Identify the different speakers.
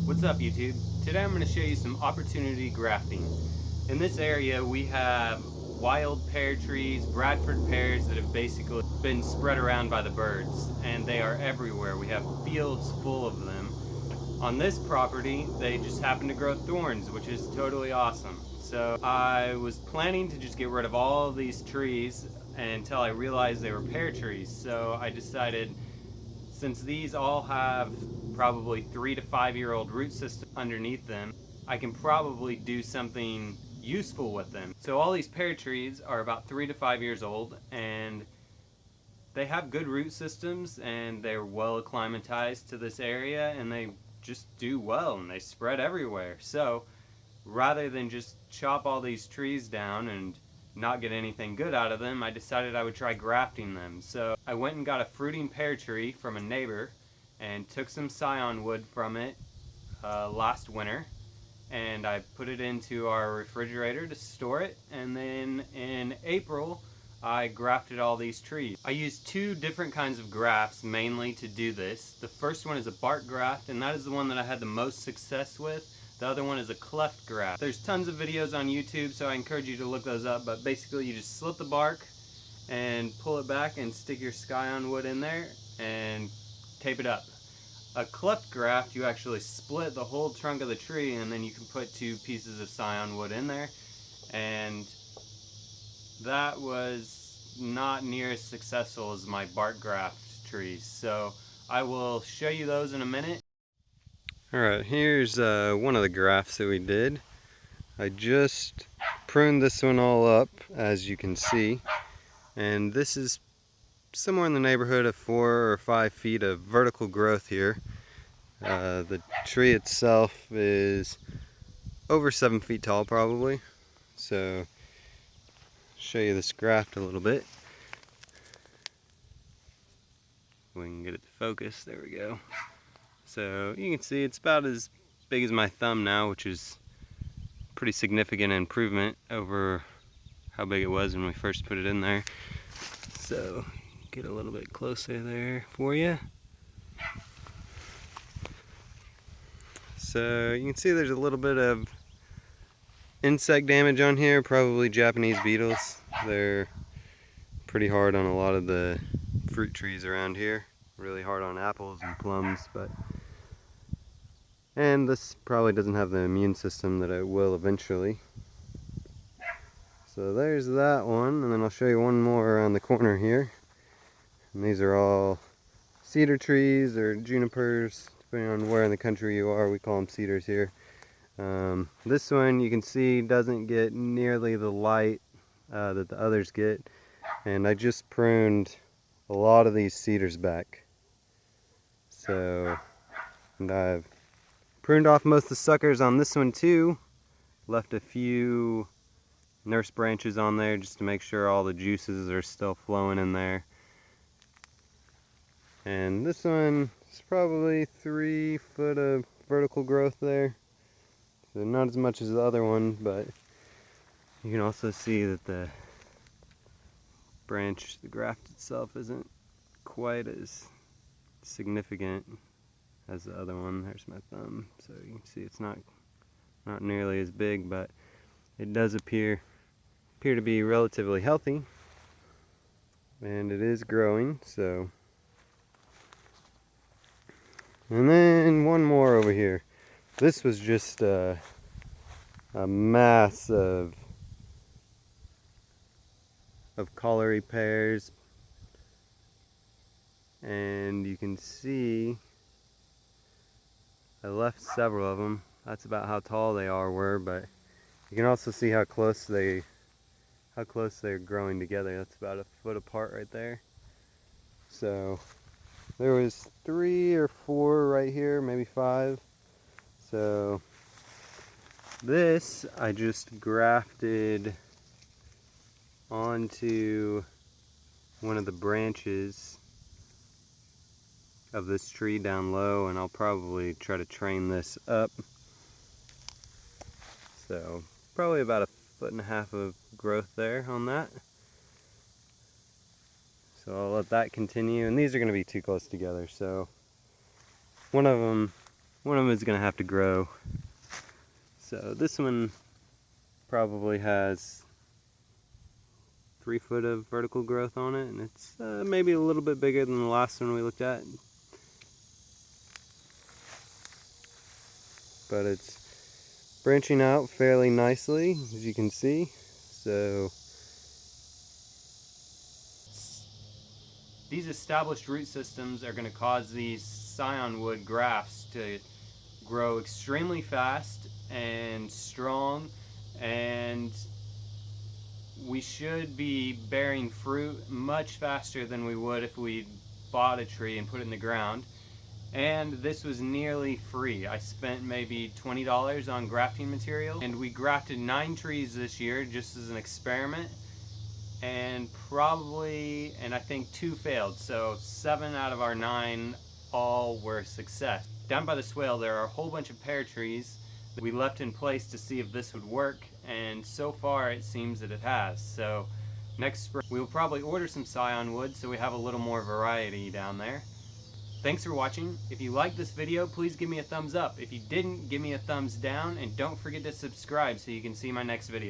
Speaker 1: What's up, YouTube? Today I'm going to show you some opportunity grafting. In this area we have wild pear trees, Bradford pears that have basically been spread around by the birds, and they are everywhere. We have fields full of them. On this property they just happen to grow thorns, which is totally awesome. So I was planning to just get rid of all of these trees until I realized they were pear trees. So I decided, since these all have probably 3 to 5 year old root system underneath them, I can probably do something useful with them. So all these pear trees are about 3 to 5 years old, and they have good root systems and they're well acclimatized to this area, and they just do well and they spread everywhere. So rather than just chop all these trees down and not get anything good out of them, I decided I would try grafting them. So I went and got a fruiting pear tree from a neighbor and took some scion wood from it last winter, and I put it into our refrigerator to store it, and then in April I grafted all these trees. I used two different kinds of grafts mainly to do this. The first one is a bark graft, and that is the one that I had the most success with. The other one is a cleft graft. There's tons of videos on YouTube, so I encourage you to look those up, but basically you just slit the bark and pull it back and stick your scion wood in there and tape it up. A cleft graft, you actually split the whole trunk of the tree, and then you can put 2 pieces of scion wood in there, and that was not near as successful as my bark graft trees. So I will show you those in a minute. Alright, here's one of the grafts that we did. I just pruned this one all up, as you can see, and this is somewhere in the neighborhood of 4 or 5 feet of vertical growth here. The tree itself is over 7 feet tall probably. So show you this graft a little bit. We can get it to focus, there we go. So you can see it's about as big as my thumb now, which is pretty significant improvement over how big it was when we first put it in there. So get a little bit closer there for you. So you can see there's a little bit of insect damage on here, probably Japanese beetles. They're pretty hard on a lot of the fruit trees around here, really hard on apples and plums, and this probably doesn't have the immune system that it will eventually. So there's that one, and then I'll show you one more around the corner here. And these are all cedar trees or junipers, depending on where in the country you are. We call them cedars here. This one you can see doesn't get nearly the light that the others get, and I just pruned a lot of these cedars back. So, and I've pruned off most of the suckers on this one too. Left a few nurse branches on there just to make sure all the juices are still flowing in there. And this one is probably 3 foot of vertical growth there. So not as much as the other one, but you can also see that the branch, the graft itself, isn't quite as significant as the other one. There's my thumb, so you can see it's not nearly as big, but it does appear to be relatively healthy, and it is growing. So, and then one more over here. This was just a mass of colliery pears, and you can see I left several of them. That's about how tall they were, but you can also see how close they're growing together. That's about a foot apart right there. So there was 3 or 4 right here, maybe 5. So this I just grafted onto one of the branches of this tree down low, and I'll probably try to train this up. So probably about 1.5 feet of growth there on that. So I'll let that continue, and these are going to be too close together, so one of one of them is going to have to grow. So this one probably has 3 foot of vertical growth on it, and it's maybe a little bit bigger than the last one we looked at. But it's branching out fairly nicely, as you can see. So these established root systems are going to cause these scion wood grafts to grow extremely fast and strong, and we should be bearing fruit much faster than we would if we bought a tree and put it in the ground. And this was nearly free. I spent maybe $20 on grafting material, and we grafted 9 trees this year just as an experiment, and I think 2 failed, so 7 out of our 9 all were success. Down by the swale there are a whole bunch of pear trees that we left in place to see if this would work, and so far it seems that it has. So next spring we will probably order some scion wood so we have a little more variety down there. Thanks for watching. If you liked this video, please give me a thumbs up. If you didn't, give me a thumbs down, and don't forget to subscribe so you can see my next video.